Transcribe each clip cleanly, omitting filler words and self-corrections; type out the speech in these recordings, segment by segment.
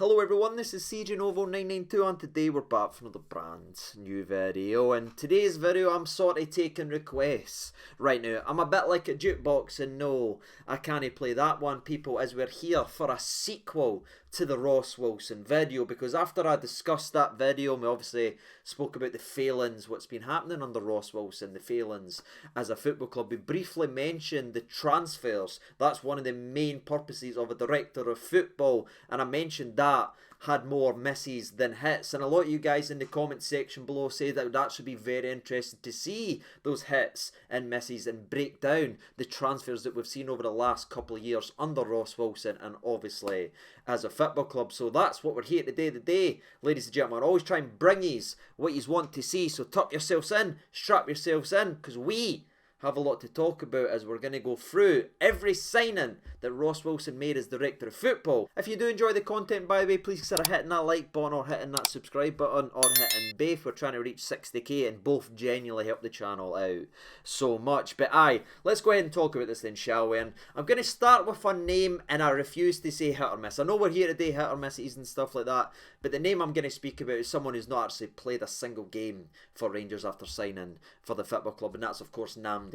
Hello everyone, this is CJNovo992 and today we're back for another brand new video. In today's video I'm sort of taking requests. Right now, I'm a bit like a jukebox and no, I can't play that one people, as we're here for a sequel to the Ross Wilson video, because after I discussed that video, we obviously spoke about the failings, what's been happening under Ross Wilson, the failings as a football club. We briefly mentioned the transfers. That's one of the main purposes of a director of football, and I mentioned that had more misses than hits, and a lot of you guys in the comment section below say that it would actually be very interesting to see those hits and misses and break down the transfers that we've seen over the last couple of years under Ross Wilson and obviously as a football club. So that's what we're here today, ladies and gentlemen. I always try and bring you what you want to see, so tuck yourselves in, strap yourselves in, because we have a lot to talk about as we're going to go through every signing that Ross Wilson made as director of football. If you do enjoy the content, by the way, please consider hitting that like button or hitting that subscribe button or hitting both. We're trying to reach 60k and both genuinely help the channel out so much. But let's go ahead and talk about this then, shall we? And I'm going to start with a name, and I refuse to say hit or miss. I know we're here today, hit or misses and stuff like that, but the name I'm going to speak about is someone who's not actually played a single game for Rangers after signing for the football club, and that's of course Nnamdi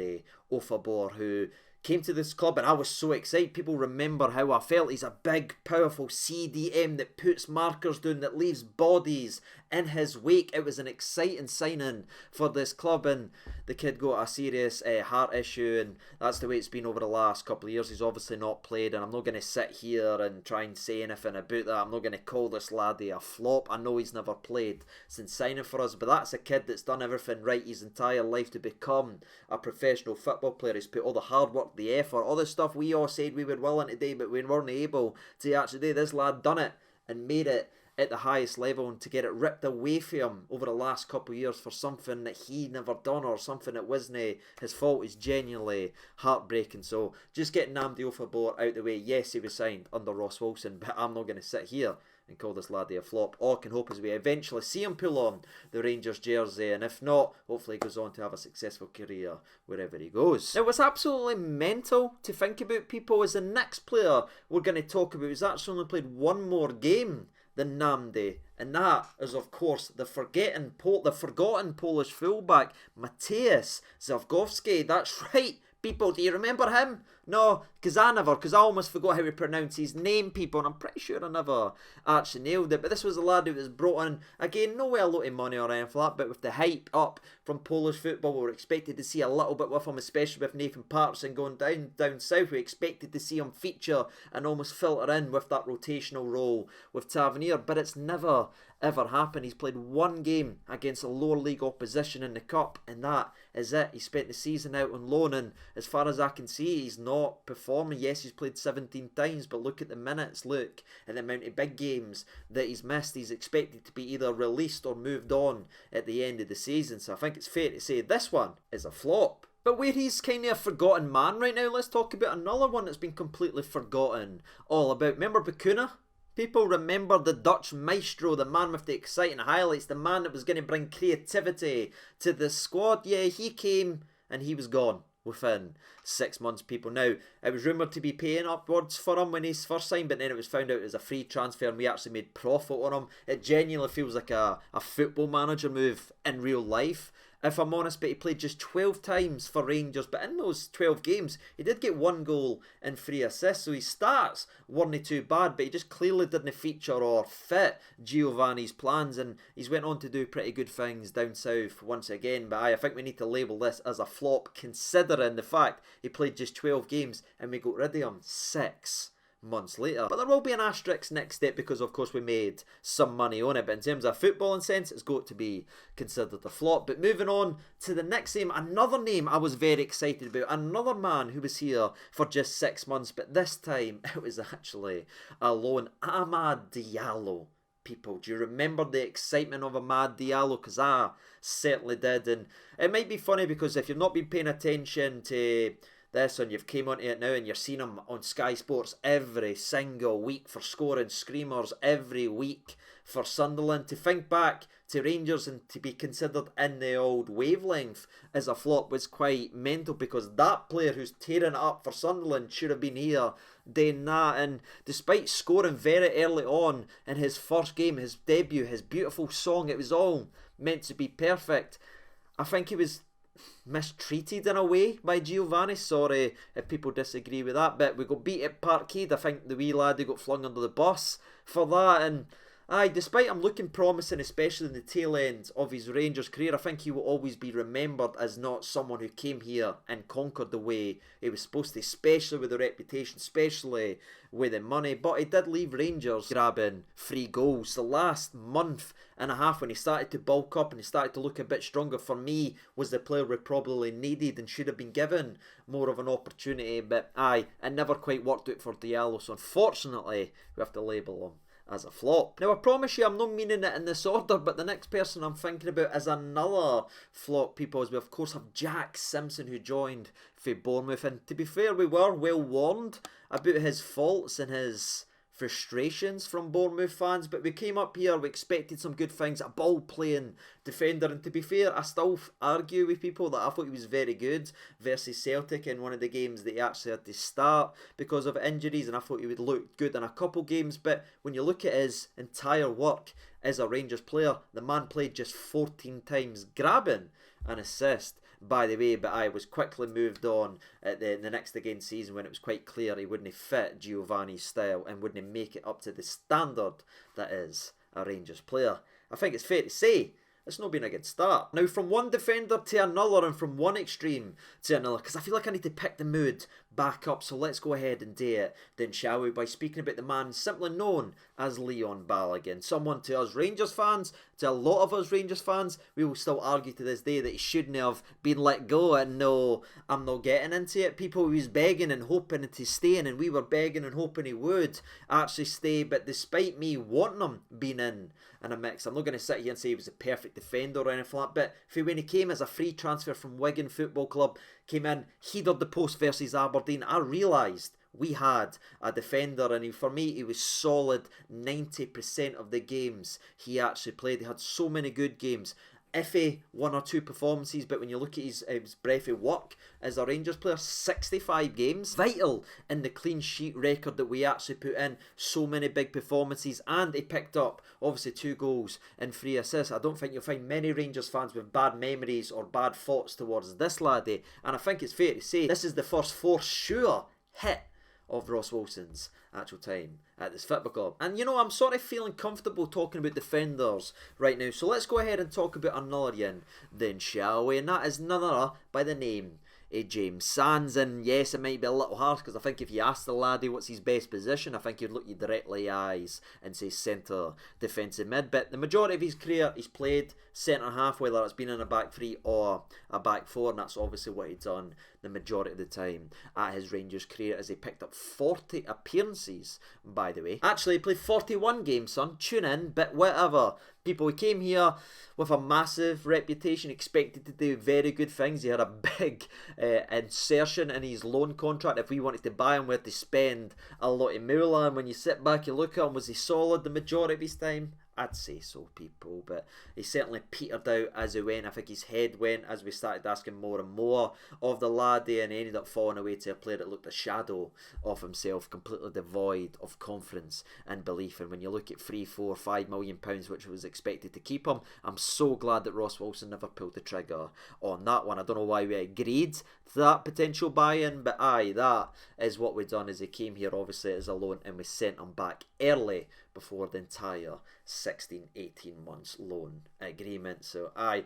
Ofoborh, who came to this club, and I was so excited. People remember how I felt. He's a big, powerful CDM that puts markers down, that leaves bodies in his wake. It was an exciting signing for this club, and the kid got a serious heart issue, and that's the way it's been over the last couple of years. He's obviously not played, and I'm not going to sit here and try and say anything about that. I'm not going to call this laddie a flop. I know he's never played since signing for us, but that's a kid that's done everything right his entire life to become a professional football player. He's put all the hard work, the effort, all the stuff we all said we were willing to do, but we weren't able to actually do. This lad done it and made it at the highest level, and to get it ripped away from him over the last couple of years for something that he never done or something that wasn't his fault is genuinely heartbreaking. So just getting Nnamdi Ofoborh out the way. Yes, he was signed under Ross Wilson, but I'm not going to sit here and call this laddie a flop. All I can hope is we eventually see him pull on the Rangers jersey, and if not, hopefully he goes on to have a successful career wherever he goes. Now, what's absolutely mental to think about, people, is the next player we're going to talk about who's actually only played one more game than Nnamdi, and that is of course the forgotten Polish fullback Mateusz Zawgowski. That's right, people. Do you remember him? No, because I almost forgot how to pronounce his name, people, and I'm pretty sure I never actually nailed it. But this was a lad who was brought in, again, no way a lot of money or anything for that, but with the hype up from Polish football, we were expected to see a little bit with him, especially with Nathan Patterson going down south. We expected to see him feature and almost filter in with that rotational role with Tavernier, but it's never ever happened. He's played one game against a lower league opposition in the cup, and that is it. He spent the season out on loan, and as far as I can see, he's not performing. Yes, he's played 17 times, but look at the minutes, look at the amount of big games that he's missed. He's expected to be either released or moved on at the end of the season, so I think it's fair to say this one is a flop. But where he's kind of a forgotten man right now, let's talk about another one that's been completely forgotten all about. Remember Bacuna? People remember the Dutch maestro, the man with the exciting highlights, the man that was going to bring creativity to the squad. Yeah, he came and he was gone within 6 months, people. Now, it was rumoured to be paying upwards for him when he first signed, but then it was found out it was a free transfer and we actually made profit on him. It genuinely feels like a football manager move in real life, if I'm honest, but he played just 12 times for Rangers, but in those 12 games he did get 1 goal and 3 assists, so his stats weren't too bad, but he just clearly didn't feature or fit Giovanni's plans, and he's went on to do pretty good things down south once again. But I think we need to label this as a flop, considering the fact he played just 12 games and we got rid of him 6 months later. But there will be an asterisk next step, because of course we made some money on it, but in terms of footballing sense, it's got to be considered a flop. But moving on to the next name, another name I was very excited about, another man who was here for just 6 months, but this time it was actually a loan. Amad Diallo. People, do you remember the excitement of Amad Diallo? Because I certainly did, and it might be funny because if you've not been paying attention to this one, you've came onto it now and you're seeing him on Sky Sports every single week for scoring screamers every week for Sunderland. To think back to Rangers and to be considered in the old wavelength as a flop was quite mental, because that player who's tearing it up for Sunderland should have been here doing that. And despite scoring very early on in his first game, his debut, his beautiful song, it was all meant to be perfect, I think he was mistreated in a way by Giovanni. Sorry if people disagree with that, but we got beat at Parkhead. I think the wee lad who got flung under the bus for that. And aye, despite him looking promising, especially in the tail end of his Rangers career, I think he will always be remembered as not someone who came here and conquered the way he was supposed to, especially with the reputation, especially with the money. But he did leave Rangers grabbing 3 goals. The last month and a half, when he started to bulk up and he started to look a bit stronger, for me, was the player we probably needed and should have been given more of an opportunity. But aye, it never quite worked out for Diallo, so unfortunately we have to label him as a flop. Now, I promise you I'm not meaning it in this order, but the next person I'm thinking about is another flop, people, as we of course have Jack Simpson, who joined for Bournemouth. And to be fair, we were well warned about his faults and his frustrations from Bournemouth fans, but we came up here, we expected some good things, a ball playing defender, and to be fair, I still argue with people that I thought he was very good versus Celtic in one of the games that he actually had to start because of injuries, and I thought he would look good in a couple games. But when you look at his entire work as a Rangers player, the man played just 14 times, grabbing an assist, by the way. But I was quickly moved on at the next again season when it was quite clear he wouldn't fit Giovanni's style and wouldn't make it up to the standard that is a Rangers player. I think it's fair to say it's not been a good start. Now, from one defender to another and from one extreme to another, because I feel like I need to pick the mood back up, so let's go ahead and do it then, shall we, by speaking about the man simply known as Leon Balogun. Someone to us Rangers fans, to a lot of us Rangers fans, we will still argue to this day that he shouldn't have been let go. And no, I'm not getting into it. People, he was begging and hoping to stay in, and we were begging and hoping he would actually stay. But despite me wanting him being in a mix, I'm not going to sit here and say he was a perfect defender or anything like that, but for when he came as a free transfer from Wigan Football Club, came in, headed the post versus Aberdeen, I realised we had a defender, and for me he was solid 90% of the games he actually played. He had so many good games, iffy 1 or 2 performances, but when you look at his breadth of work as a Rangers player, 65 games, vital in the clean sheet record that we actually put in, so many big performances, and he picked up obviously 2 goals and 3 assists. I don't think you'll find many Rangers fans with bad memories or bad thoughts towards this laddie, and I think it's fair to say this is the first for sure hit of Ross Wilson's actual time at this football club. And you know, I'm sort of feeling comfortable talking about defenders right now, so let's go ahead and talk about another one then, shall we? And that is none other by the name James Sands. And yes, it might be a little harsh, because I think if you ask the laddie what's his best position, I think he'd look you directly in the eyes and say centre defensive mid. But the majority of his career he's played centre half, whether it's been in a back 3 or a back 4, and that's obviously what he's done the majority of the time at his Rangers career, as he picked up 40 appearances, by the way. Actually, he played 41 games, son, tune in, but whatever. People, he came here with a massive reputation, expected to do very good things. He had a big insertion in his loan contract. If we wanted to buy him, we had to spend a lot of moolah, and when you sit back, you look at him, was he solid the majority of his time? I'd say so, people, but he certainly petered out as he went. I think his head went as we started asking more and more of the laddie, and he ended up falling away to a player that looked a shadow of himself, completely devoid of confidence and belief. And when you look at £3, £4, £5 million, which was expected to keep him, I'm so glad that Ross Wilson never pulled the trigger on that one. I don't know why we agreed to that potential buy-in, but aye, that is what we've done, as he came here obviously as a loan, and we sent him back early before the entire 16-18 months loan agreement. So aye,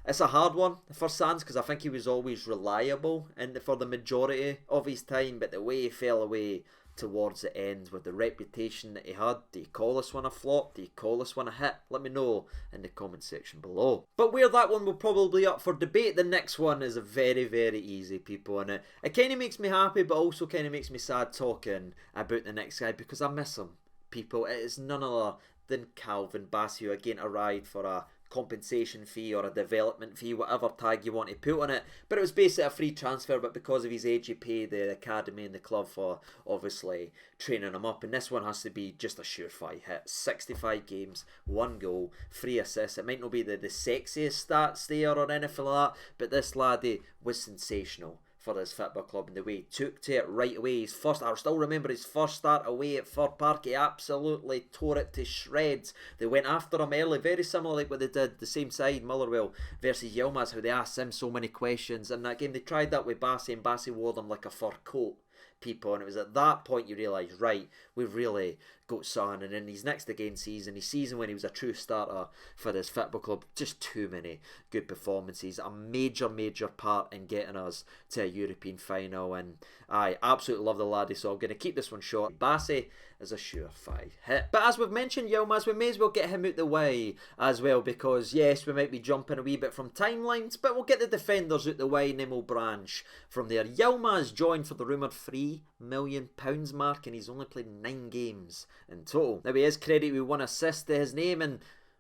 it's a hard one for Sands, because I think he was always reliable for the majority of his time, but the way he fell away towards the end with the reputation that he had, do you call this one a flop? Do you call this one a hit? Let me know in the comment section below. But where that one will probably up for debate, the next one is a very, very easy, people, and it kind of makes me happy, but also kind of makes me sad talking about the next guy, because I miss him, people. It is none other than Calvin Bassey, who again arrived for a compensation fee or a development fee, whatever tag you want to put on it. But it was basically a free transfer, but because of his age, you pay the academy and the club for obviously training him up. And this one has to be just a surefire hit. 65 games, 1 goal, 3 assists. It might not be the sexiest stats there or anything like that, but this laddie was sensational for this football club, and the way he took to it right away. His first, I still remember his first start away at Fir Park, he absolutely tore it to shreds. They went after him early, very similar like what they did the same side, Motherwell versus Yilmaz, how they asked him so many questions in that game. They tried that with Bassey, and Bassey wore them like a fur coat, people, and it was at that point you realise, right, we've really got something. And in his next again season, his season when he was a true starter for this football club, just too many good performances, a major part in getting us to a European final. And I absolutely love the laddie, so I'm going to keep this one short. Bassey is a surefire hit. But as we've mentioned, Yilmaz, we may as well get him out the way as well, because yes, we might be jumping a wee bit from timelines, but we'll get the defenders out the way and then we'll branch from there. Yilmaz joined for the rumoured £3 million mark, and he's only played 9 games in total. Now, he is credited with 1 assist to his name, and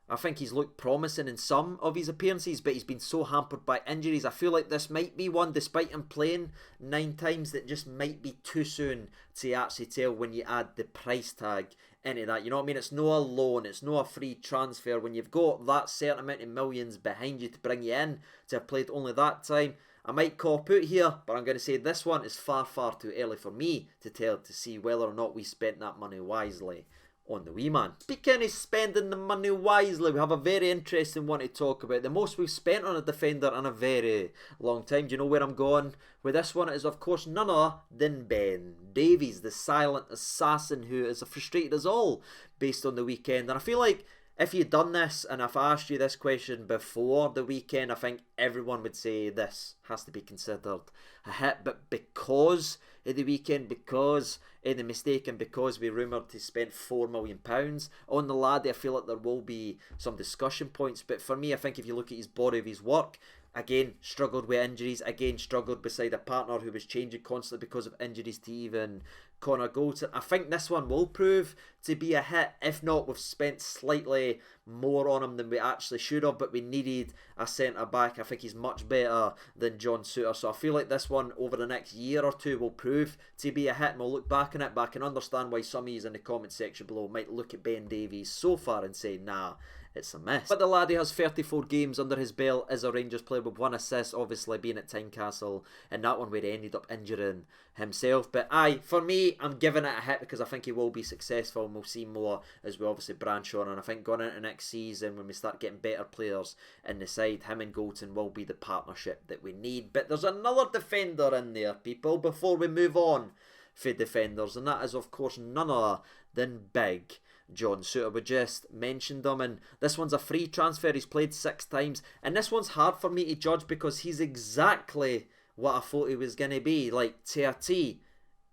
I think he's looked promising in some of his appearances, but he's been so hampered by injuries. I feel like this might be one, despite him playing 9 times, that just might be too soon to actually tell when you add the price tag into that. You know what I mean? It's no a loan, it's no a free transfer. When you've got that certain amount of millions behind you to bring you in to have played only that time, I might cop out here, but I'm going to say this one is far too early for me to tell to see whether or not we spent that money wisely on the wee man. Speaking of spending the money wisely, we have a very interesting one to talk about. The most we've spent on a defender in a very long time. Do you know where I'm going with this one? It is, of course, none other than Ben Davies, the silent assassin who is as frustrated as all based on the weekend. And I feel like if you'd done this, and if I asked you this question before the weekend, I think everyone would say this has to be considered a hit. But because of the weekend, because of the mistake, and because we rumoured to spend £4 million on the laddie, I feel like there will be some discussion points. But for me, I think if you look at his body of his work, again, struggled with injuries, again, struggled beside a partner who was changing constantly because of injuries to even Connor Goldson. I think this one will prove to be a hit. If not, we've spent slightly more on him than we actually should have, but we needed a centre-back. I think he's much better than John Souttar, so I feel like this one over the next year or two will prove to be a hit, and we'll look back on it, but I can understand why some of you in the comment section below might look at Ben Davies so far and say, nah, it's a miss. But the laddie has 34 games under his belt as a Rangers player, with 1 assist, obviously being at Tynecastle, and that one where he ended up injuring himself. But aye, for me, I'm giving it a hit because I think he will be successful, and we'll see more as we obviously branch on. And I think going into next season, when we start getting better players in the side, him and Goldson will be the partnership that we need. But there's another defender in there, people, before we move on for defenders, and that is, of course, none other than Big John Souttar. We just mentioned him, and this one's a free transfer. He's played 6 times, and this one's hard for me to judge because he's exactly what I thought he was going to be, like to a T,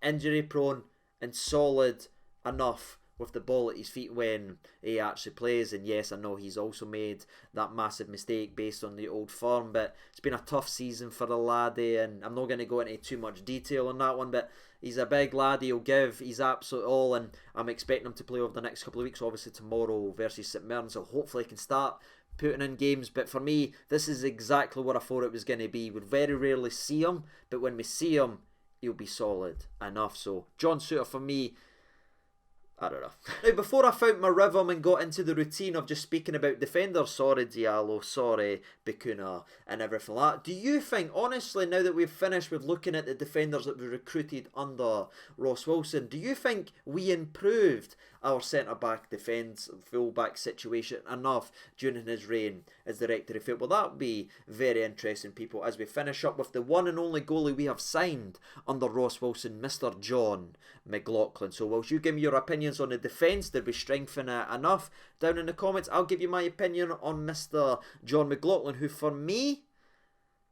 injury prone and solid enough with the ball at his feet when he actually plays. And yes, I know he's also made that massive mistake based on the Old Firm, but it's been a tough season for the laddie, and I'm not going to go into too much detail on that one, but he's a big laddie. He'll give his absolute all, and I'm expecting him to play over the next couple of weeks, obviously tomorrow versus St Mirren, so hopefully he can start putting in games. But for me, this is exactly what I thought it was going to be. We'd very rarely see him, but when we see him, he'll be solid enough. So John Souttar for me, I don't know. Now, before I found my rhythm and got into the routine of just speaking about defenders, sorry Diallo, sorry Bacuna and everything like that, do you think, honestly, now that we've finished with looking at the defenders that we recruited under Ross Wilson, do you think we improved our centre-back defence, full-back situation enough during his reign as director of football? That would be very interesting, people, as we finish up with the one and only goalie we have signed under Ross Wilson, Mr. John McLaughlin. So whilst you give me your opinions on the defence, did we strengthen it enough? Down in the comments, I'll give you my opinion on Mr. John McLaughlin, who for me,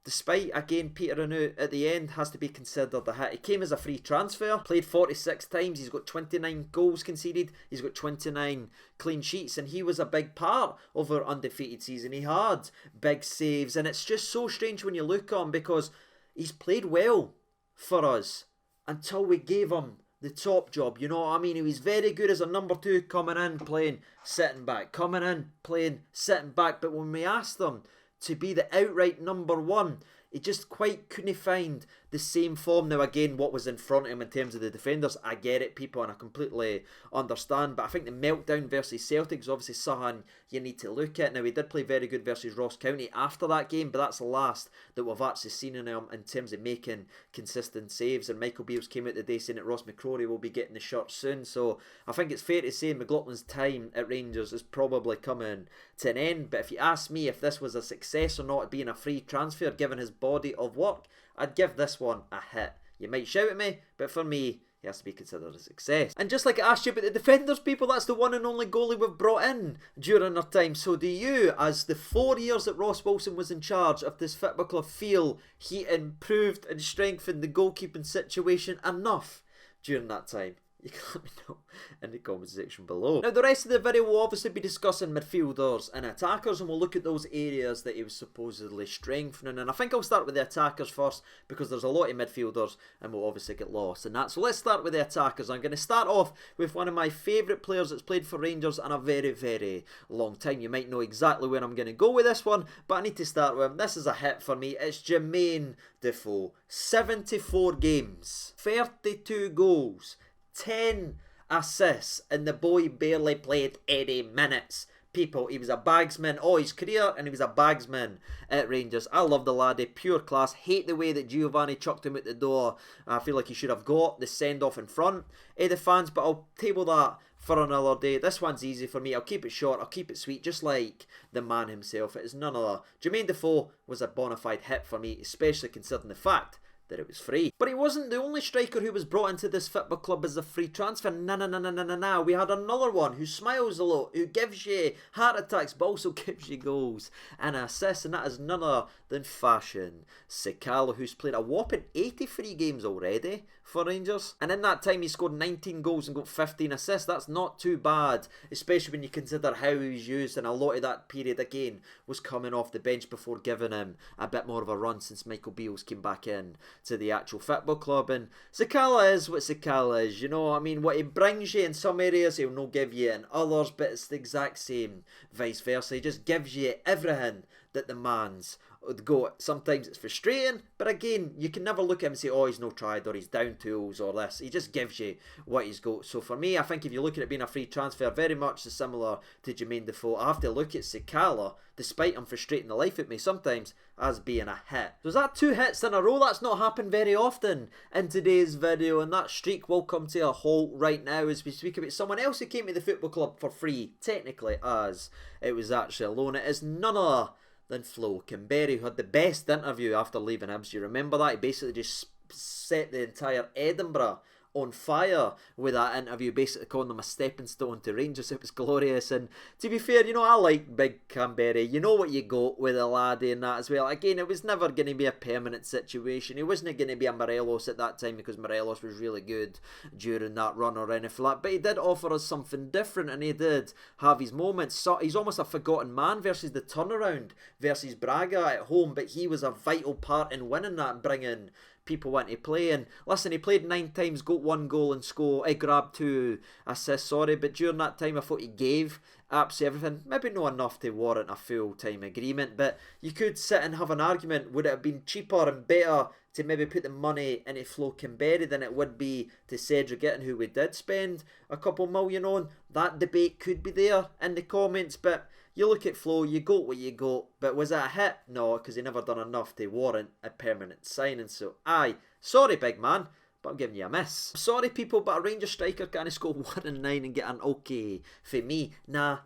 despite again petering out at the end, has to be considered a hit. He came as a free transfer, played 46 times, he's got 29 goals conceded, he's got 29 clean sheets, and he was a big part of our undefeated season. He had big saves, and it's just so strange when you look at him because he's played well for us until we gave him the top job, you know what I mean? He was very good as a number 2, coming in, playing, sitting back, coming in, playing, sitting back, but when we asked him to be the outright number 1, he just quite couldn't find the same form. Now again, what was in front of him in terms of the defenders, I get it, people, and I completely understand, but I think the meltdown versus Celtic is obviously something you need to look at. Now he did play very good versus Ross County after that game, but that's the last that we've actually seen in him in terms of making consistent saves, and Michael Beales came out today saying that Ross McCrory will be getting the shirt soon, so I think it's fair to say McLaughlin's time at Rangers is probably coming to an end. But if you ask me if this was a success or not being a free transfer given his body of work, I'd give this one a hit. You might shout at me, but for me, he has to be considered a success. And just like I asked you about the defenders, people, that's the one and only goalie we've brought in during our time. So do you, as the 4 years that Ross Wilson was in charge of this football club, feel he improved and strengthened the goalkeeping situation enough during that time? You can let me know in the comment section below. Now the rest of the video will obviously be discussing midfielders and attackers, and we'll look at those areas that he was supposedly strengthening. And I think I'll start with the attackers first, because there's a lot of midfielders and we'll obviously get lost in that. So let's start with the attackers. I'm going to start off with one of my favourite players that's played for Rangers in a very, very long time. You might know exactly where I'm going to go with this one, but I need to start with him. This is a hit for me. It's Jermaine Defoe. 74 games, 32 goals, 10 assists, and the boy barely played any minutes. People, he was a bagsman all his career, and he was a bagsman at Rangers. I love the laddie, pure class. Hate the way that Giovanni chucked him out the door. I feel like he should have got the send-off in front of the fans, but I'll table that for another day. This one's easy for me. I'll keep it short, I'll keep it sweet, just like the man himself. It is none other. Jermaine Defoe was a bona fide hit for me, especially considering the fact that it was free. But he wasn't the only striker who was brought into this football club as a free transfer. No. We had another one who smiles a lot, who gives you heart attacks, but also gives you goals and assists, and that is none other than Fashion Sakala, who's played a whopping 83 games already for Rangers. And in that time, he scored 19 goals and got 15 assists. That's not too bad, especially when you consider how he was used, and a lot of that period, again, was coming off the bench before giving him a bit more of a run since Michael Beales came back in to the actual football club. And Sakala is what Sakala is, you know. I mean, what he brings you in some areas, he'll not give you in others, but it's the exact same vice versa. He just gives you everything that the man's got. Sometimes it's frustrating, but again, you can never look at him and say, oh, he's no tried, or he's down tools, or this. He just gives you what he's got. So for me, I think if you're looking at being a free transfer, very much similar to Jermaine Defoe, I have to look at Sakala, despite him frustrating the life at me sometimes, as being a hit. So is that 2 hits in a row? That's not happened very often in today's video, and that streak will come to a halt right now as we speak about someone else who came to the football club for free, technically, as it was actually a loan. It is none other than Flo Kimberry, who had the best interview after leaving Hibs. You remember that? He basically just set the entire Edinburgh on fire with that interview, basically calling them a stepping stone to Rangers. It was glorious. And to be fair, you know, I like Big Canberry. You know what you got with a laddie and that as well. Again, it was never going to be a permanent situation. He wasn't going to be a Morelos at that time, because Morelos was really good during that run or anything like that. But he did offer us something different, and he did have his moments. So he's almost a forgotten man versus the turnaround versus Braga at home, but he was a vital part in winning that and bringing people into play. And listen, he played 9 times, got 1 goal and grabbed 2 assists, but during that time I thought he gave absolutely everything. Maybe not enough to warrant a full-time agreement, but you could sit and have an argument, would it have been cheaper and better to maybe put the money into Flo Kimberry than it would be to Cedric Itten, who we did spend a couple million on? That debate could be there in the comments, but you look at Flo, you got what you got, but was it a hit? No, because he never done enough to warrant a permanent signing. So aye, sorry big man, but I'm giving you a miss. Sorry people, but a Rangers striker can't score 1 in 9 and get an okay for me. Nah.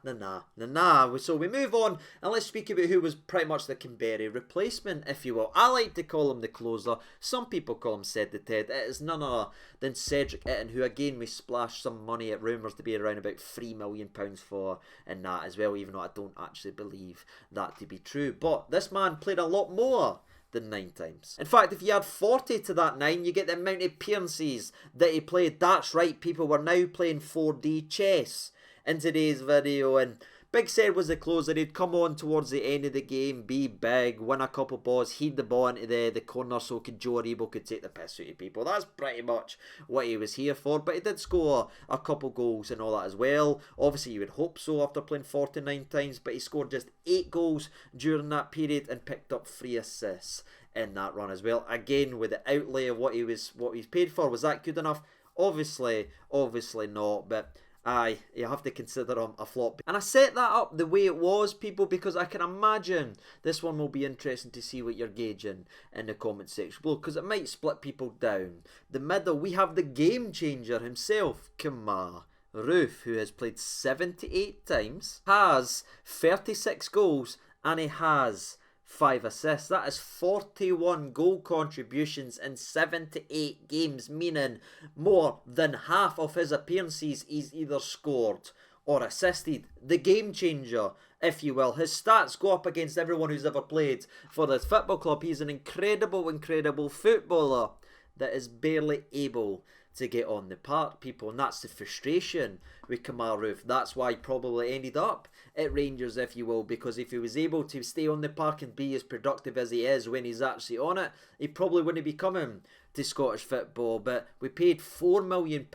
So we move on, and let's speak about who was pretty much the Kimberry replacement, if you will. I like to call him the closer. Some people call him Ced the Ted. It is none other than Cedric Itten, who again we splashed some money at rumours to be around about £3 million for in that as well, even though I don't actually believe that to be true. But this man played a lot more than 9 times. In fact, if you add 40 to that 9, you get the amount of appearances that he played. That's right, people, we're now playing 4D chess in today's video, and Big said was the closer. He'd come on towards the end of the game, be big, win a couple balls, heed the ball into the corner so Joe Aribo could take the piss out of people. That's pretty much what he was here for. But he did score a couple goals and all that as well. Obviously, you would hope so after playing 49 times, but he scored just 8 goals during that period and picked up 3 assists in that run as well. Again, with the outlay of what he's paid for, was that good enough? Obviously not, but aye, you have to consider him a flop. And I set that up the way it was, people, because I can imagine this one will be interesting to see what you're gauging in the comment section below, because it might split people down. The middle, we have the game changer himself, Kemar Roof, who has played 78 times, has 36 goals, and he has 5 assists. That is 41 goal contributions in 78 games, meaning more than half of his appearances he's either scored or assisted. The game changer, if you will. His stats go up against everyone who's ever played for this football club. He's an incredible footballer that is barely able to get on the park, people, and that's the frustration with Kemar Roof. That's why he probably ended up at Rangers, if you will, because if he was able to stay on the park and be as productive as he is when he's actually on it, he probably wouldn't be coming to Scottish football. But we paid £4 million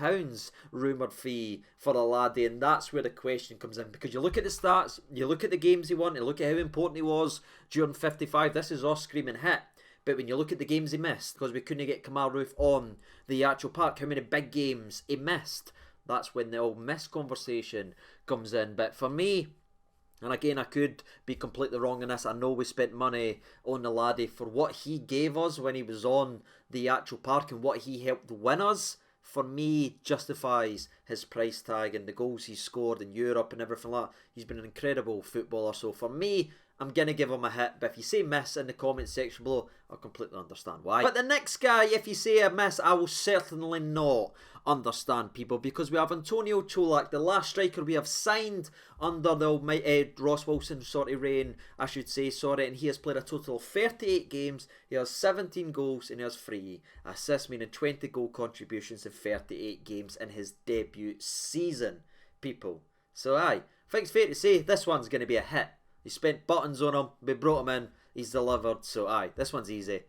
rumoured fee for a laddie, and that's where the question comes in, because you look at the stats, you look at the games he won, you look at how important he was during 55. This is us screaming hit. But when you look at the games he missed, because we couldn't get Kemar Roof on the actual park, how many big games he missed, that's when the all miss conversation comes in. But for me, and again, I could be completely wrong in this, I know we spent money on the laddie for what he gave us when he was on the actual park and what he helped win us. For me, justifies his price tag and the goals he's scored in Europe and everything like that. He's been an incredible footballer. So for me, I'm going to give him a hit. But if you say miss in the comment section below, I'll completely understand why. But the next guy, if you say a miss, I will certainly not understand, people, because we have Antonio Cholak, the last striker we have signed under the almighty Ross Wilson reign, I should say, and he has played a total of 38 games, he has 17 goals and he has 3 assists, meaning 20 goal contributions in 38 games in his debut season, people. So aye, I think it's fair to say this one's going to be a hit. He spent buttons on him, we brought him in, he's delivered, so aye, this one's easy.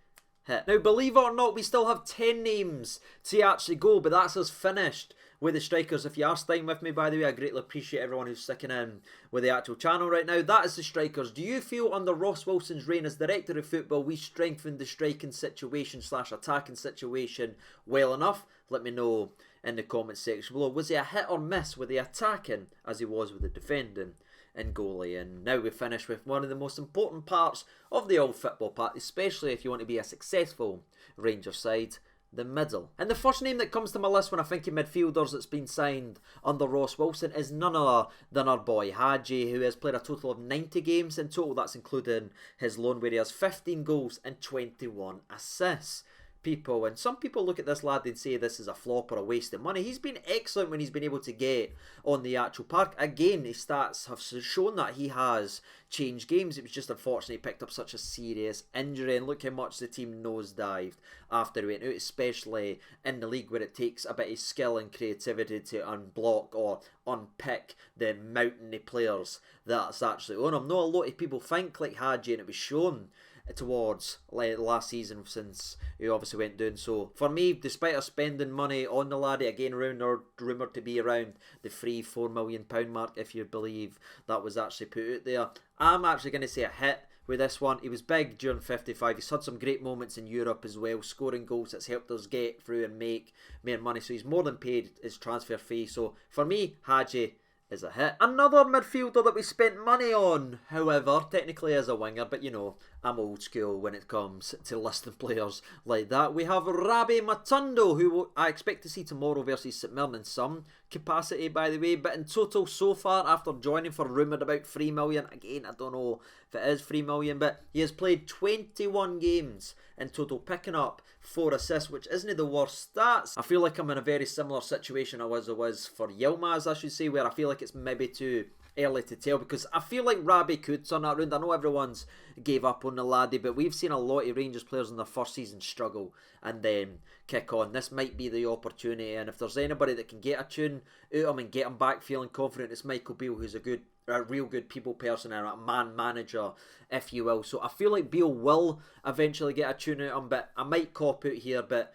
Hit. Now, believe it or not, we still have 10 names to actually go, but that's us finished with the strikers. If you are staying with me, by the way, I greatly appreciate everyone who's sticking in with the actual channel right now. That is the strikers. Do you feel under Ross Wilson's reign as Director of Football, we strengthened the striking situation / attacking situation well enough? Let me know in the comment section below. Was he a hit or miss with the attacking as he was with the defending and goalie? And now we finish with one of the most important parts of the old football part, especially if you want to be a successful Rangers side, the middle. And the first name that comes to my list when I think of midfielders that's been signed under Ross Wilson is none other than our boy Hadji, who has played a total of 90 games in total. That's including his loan where he has 15 goals and 21 assists. People, and some people look at this lad and say this is a flop or a waste of money. He's been excellent when he's been able to get on the actual park. Again, his stats have shown that he has changed games. It was just unfortunate he picked up such a serious injury, and look how much the team nosedived after he went out, especially in the league where it takes a bit of skill and creativity to unblock or unpick the mountain of players that's actually on him. Not a lot of people think like Hadji, and it was shown towards last season since he obviously went down. So for me, despite us spending money on the laddie, again rumoured to be around the £3-4 million mark, if you believe that was actually put out there, I'm actually going to say a hit with this one. He was big during 55, he's had some great moments in Europe as well, scoring goals that's helped us get through and make more money, so he's more than paid his transfer fee. So for me, Hadji is a hit. Another midfielder that we spent money on, however, technically is a winger, but you know, I'm old school when it comes to listing players like that. We have Rabi Matundo, who I expect to see tomorrow versus St Mirren in some capacity, by the way, but in total so far, after joining for rumoured about 3 million, again, I don't know if it is 3 million, but he has played 21 games in total, picking up 4 assists, which isn't the worst stats. I feel like I'm in a very similar situation as I was for Yilmaz, I should say, where I feel like it's maybe too early to tell, because I feel like Rabi could turn that around. I know everyone's gave up on the laddie, but we've seen a lot of Rangers players in their first season struggle and then kick on. This might be the opportunity, and if there's anybody that can get a tune out of him and get him back feeling confident, it's Michael Beale, who's a real good people person and a man manager, if you will. So I feel like Beale will eventually get a tune out of him, but I might cop out here, but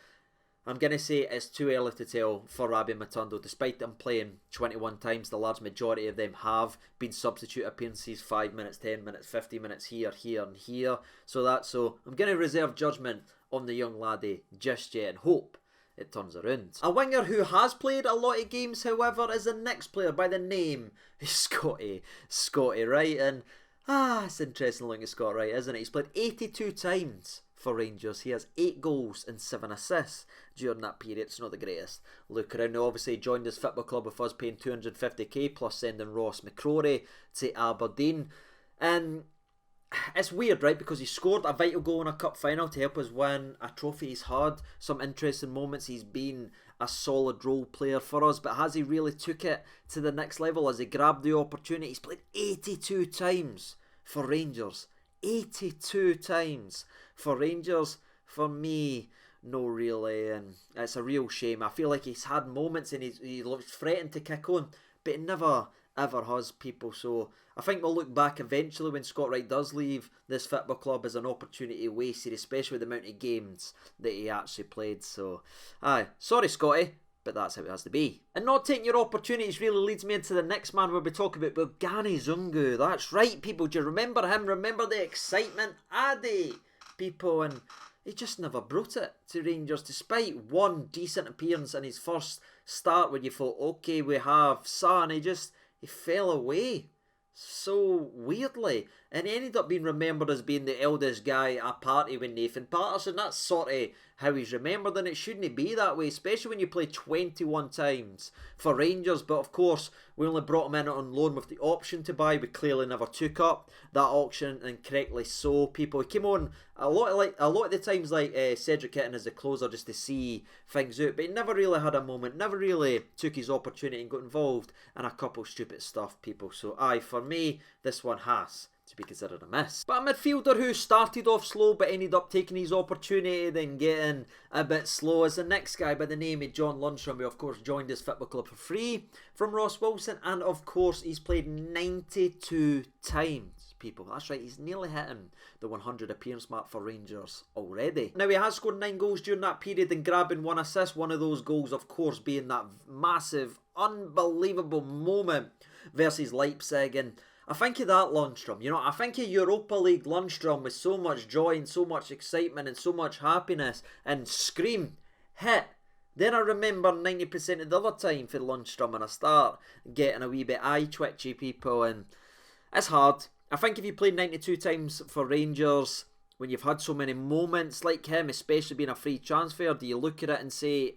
I'm going to say it's too early to tell for Rabi Matondo. Despite them playing 21 times, the large majority of them have been substitute appearances, 5 minutes, 10 minutes, 50 minutes here, and here. So I'm going to reserve judgment on the young laddie just yet and hope it turns around. A winger who has played a lot of games, however, is the next player by the name of Scotty Wright. And it's interesting looking at Scott Wright, isn't it? He's played 82 times for Rangers. He has 8 goals and 7 assists during that period. It's not the greatest look around. Now, obviously, he joined his football club with us paying 250k plus sending Ross McCrory to Aberdeen. And it's weird, right? Because he scored a vital goal in a cup final to help us win a trophy. He's had some interesting moments. He's been a solid role player for us, but has he really took it to the next level? Has he grabbed the opportunity? He's played 82 times for Rangers. 82 times for Rangers. For me, no really, and it's a real shame. I feel like he's had moments and he looks threatened to kick on, but he never ever has, people. So I think we'll look back eventually when Scott Wright does leave this football club as an opportunity wasted, especially the amount of games that he actually played. So sorry Scotty, but that's how it has to be. And not taking your opportunities really leads me into the next man we'll be talking about, Bogani Zungu. That's right, people. Do you remember him? Remember the excitement? Addy, people. And he just never brought it to Rangers, despite one decent appearance in his first start when you thought, okay, we have Son. He fell away so weirdly, and he ended up being remembered as being the eldest guy at a party with Nathan Patterson. That's sort of how he's remembered, and it shouldn't be that way, especially when you play 21 times for Rangers. But of course, we only brought him in on loan with the option to buy. We clearly never took up that auction, and correctly so. People, he came on a lot of the times like Cedric Hitton as the closer just to see things out, but he never really had a moment, never really took his opportunity and got involved in a couple stupid stuff, people. So for me, this one has to be considered a miss. But a midfielder who started off slow but ended up taking his opportunity, then getting a bit slow, is the next guy by the name of John Lundstrom, who of course joined his football club for free from Ross Wilson, and of course he's played 92 times, people. That's right, he's nearly hitting the 100 appearance mark for Rangers already. Now, he has scored 9 goals during that period and grabbing 1 assist, one of those goals of course being that massive, unbelievable moment versus Leipzig. And I think of that Lundstrom, I think of Europa League Lundstrom with so much joy and so much excitement and so much happiness, and scream, hit. Then I remember 90% of the other time for Lundstrom, and I start getting a wee bit eye twitchy, people, and it's hard. I think if you played 92 times for Rangers, when you've had so many moments like him, especially being a free transfer, do you look at it and say,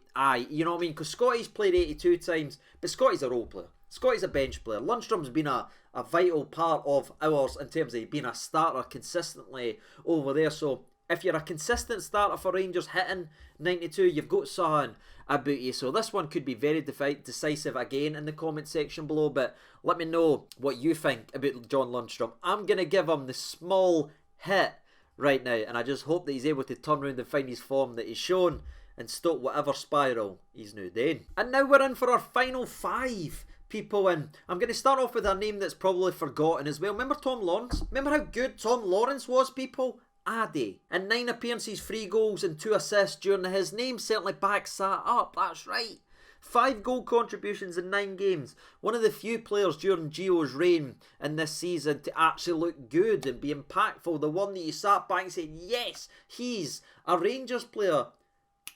you know what I mean? Because Scotty's played 82 times, but Scotty's a role player. Scotty's a bench player. Lundstrom's been a vital part of ours in terms of being a starter consistently over there. So if you're a consistent starter for Rangers hitting 92, you've got something about you. So this one could be very decisive again in the comment section below. But let me know what you think about John Lundstrom. I'm going to give him the small hit right now, and I just hope that he's able to turn around and find his form that he's shown and stop whatever spiral he's now in. And now we're in for our final 5, people, and I'm going to start off with a name that's probably forgotten as well. Remember Tom Lawrence? Remember how good Tom Lawrence was, people? Addy. And 9 appearances, 3 goals and 2 assists during his name certainly backs that up. That's right. 5 goal contributions in 9 games. One of the few players during Gio's reign in this season to actually look good and be impactful. The one that you sat back and said, yes, he's a Rangers player.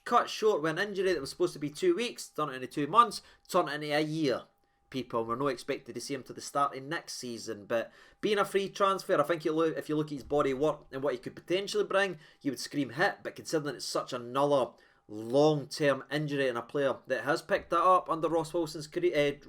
Cut short with an injury that was supposed to be 2 weeks, turned it into 2 months, turned it into a year. People, we're not expected to see him to the start of next season, but being a free transfer, I think if you look at his body work and what he could potentially bring, you would scream hit. But considering it's such another long-term injury in a player that has picked that up under Ross Wilson's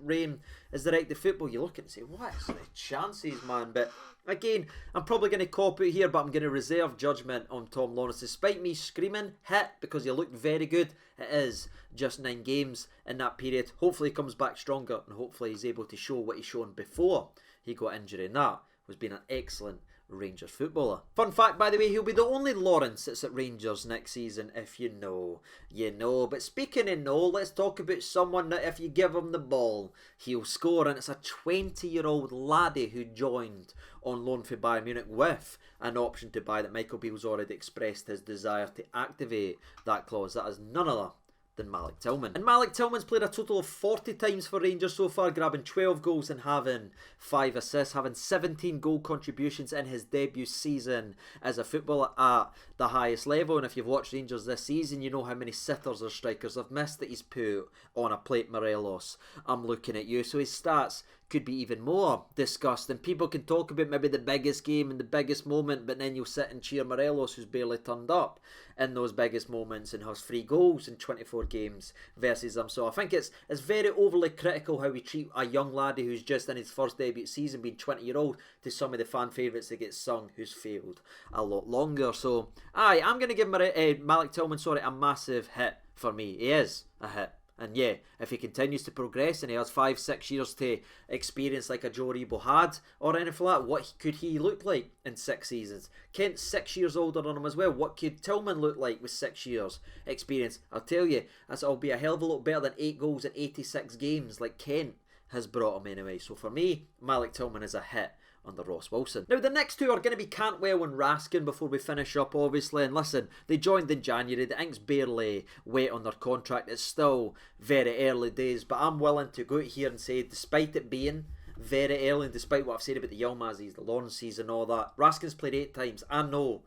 reign as director of football, you look at it and say, what is the chances, man? But again, I'm probably going to cop out here, but I'm going to reserve judgment on Tom Lawrence. Despite me screaming hit because he looked very good, it is just 9 games in that period. Hopefully he comes back stronger, and hopefully he's able to show what he's shown before he got injury, and that was being an excellent Rangers footballer. Fun fact, by the way, he'll be the only Lawrence that's at Rangers next season. If you know, you know. But speaking of no, let's talk about someone that if you give him the ball, he'll score. And it's a 20-year-old laddie who joined on loan for Bayern Munich with an option to buy that Michael Beale's already expressed his desire to activate that clause. That is none other than Malik Tillman. And Malik Tillman's played a total of 40 times for Rangers so far, grabbing 12 goals and having 5 assists, having 17 goal contributions in his debut season as a footballer at the highest level. And if you've watched Rangers this season, you know how many sitters or strikers have missed that he's put on a plate. Morelos, I'm looking at you. So his stats could be even more discussed, and people can talk about maybe the biggest game and the biggest moment, but then you'll sit and cheer Morelos, who's barely turned up in those biggest moments and has 3 goals in 24 games versus them. So I think it's very overly critical how we treat a young laddie who's just in his first debut season, being 20-year-old, to some of the fan favourites that get sung who's failed a lot longer. So I'm going to give Malik Tillman a massive hit for me. He is a hit. And yeah, if he continues to progress and he has 5-6 years to experience like a Joe Rebo had or anything like that, what could he look like in 6 seasons? Kent's 6 years older than him as well. What could Tillman look like with 6 years experience? I'll tell you, it'll be a hell of a lot better than 8 goals in 86 games like Kent has brought him anyway. So for me, Malik Tillman is a hit under Ross Wilson. Now the next two are going to be Cantwell and Raskin before we finish up, obviously. And listen, they joined in January. The ink's barely wet on their contract. It's still very early days, but I'm willing to go out here and say, despite it being very early, and despite what I've said about the Yilmazes, the Lawrences and all that, Raskin's played 8 times. I know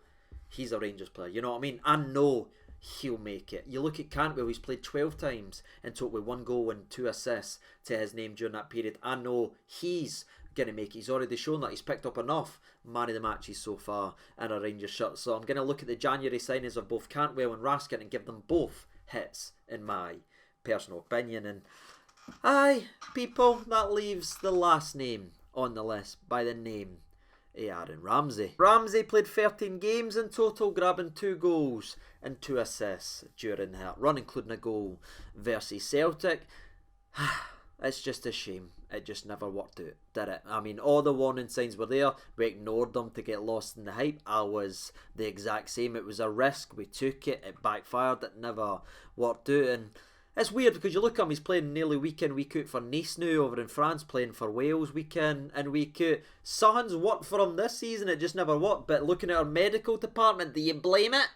he's a Rangers player, you know what I mean? I know he'll make it. You look at Cantwell, he's played 12 times and took with 1 goal and 2 assists to his name during that period. I know he's going to make it. He's already shown that he's picked up enough man of the matches so far in a Rangers shirt. So I'm going to look at the January signings of both Cantwell and Raskin and give them both hits in my personal opinion. And aye, people, that leaves the last name on the list by the name of Aaron Ramsey. Ramsey played 13 games in total, grabbing 2 goals and 2 assists during that run, including a goal versus Celtic. It's just a shame. It just never worked out, did it? I mean, all the warning signs were there. We ignored them to get lost in the hype. I was the exact same. It was a risk. We took it. It backfired. It never worked out. And it's weird because you look at him, he's playing nearly week in, week out for Nice now over in France, playing for Wales week in and week out. Something's worked for him this season. It just never worked. But looking at our medical department, do you blame it?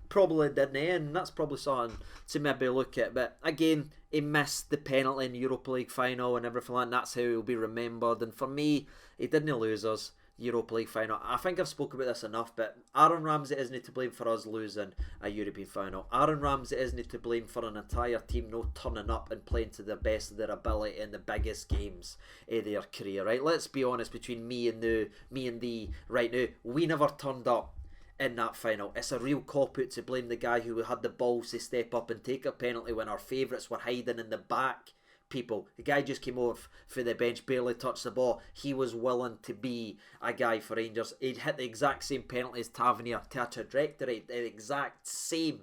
Probably didn't, and that's probably something to maybe look at. But again, he missed the penalty in the Europa League final and everything like that. That's how he'll be remembered. And for me, he didn't lose us Europa League final. I think I've spoken about this enough, but Aaron Ramsey isn't to blame for us losing a European final. Aaron Ramsey isn't to blame for an entire team not turning up and playing to the best of their ability in the biggest games of their career, right? Let's be honest, between me and thee right now, we never turned up in that final. It's a real cop-out to blame the guy who had the balls to step up and take a penalty when our favourites were hiding in the back. People, the guy just came off for the bench, barely touched the ball. He was willing to be a guy for Rangers. He'd hit the exact same penalty as Tavernier to a trajectory, the exact same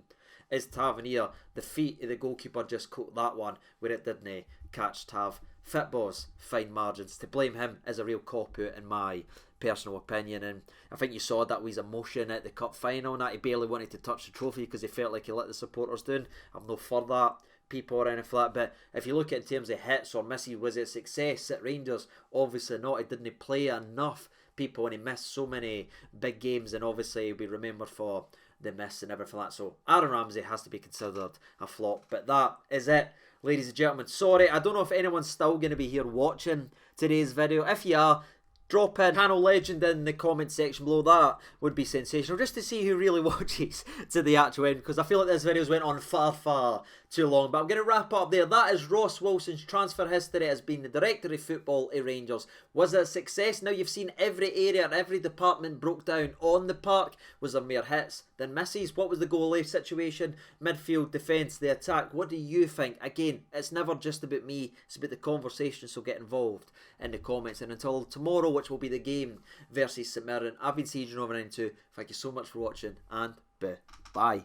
as Tavernier. The feet of the goalkeeper just caught that one where it didn't catch Tav. Fit boss, fine margins. To blame him is a real cop-out in my personal opinion. And I think you saw that with his emotion at the cup final and that he barely wanted to touch the trophy because he felt like he let the supporters down. I'm no for that, people, or anything like that. But if you look at it in terms of hits or misses, was it success at Rangers? Obviously not. He didn't play enough, people, and he missed so many big games, and obviously he'll be remembered for the miss and everything like that. So Aaron Ramsey has to be considered a flop. But that is it, ladies and gentlemen. Sorry, I don't know if anyone's still going to be here watching today's video. If you are, drop in channel legend in the comment section below. That would be sensational, just to see who really watches to the actual end, because I feel like this video's went on far too long. But I'm going to wrap up there. That is Ross Wilson's transfer history as being the director of football at Rangers. Was it a success? Now you've seen every area and every department broke down on the park. Was there more hits than misses? What was the goalie situation? Midfield, defence, the attack? What do you think? Again, it's never just about me, it's about the conversation, so get involved in the comments. And until tomorrow, which will be the game versus St Mirren, I've been Siege over 92. Thank you so much for watching, and bye.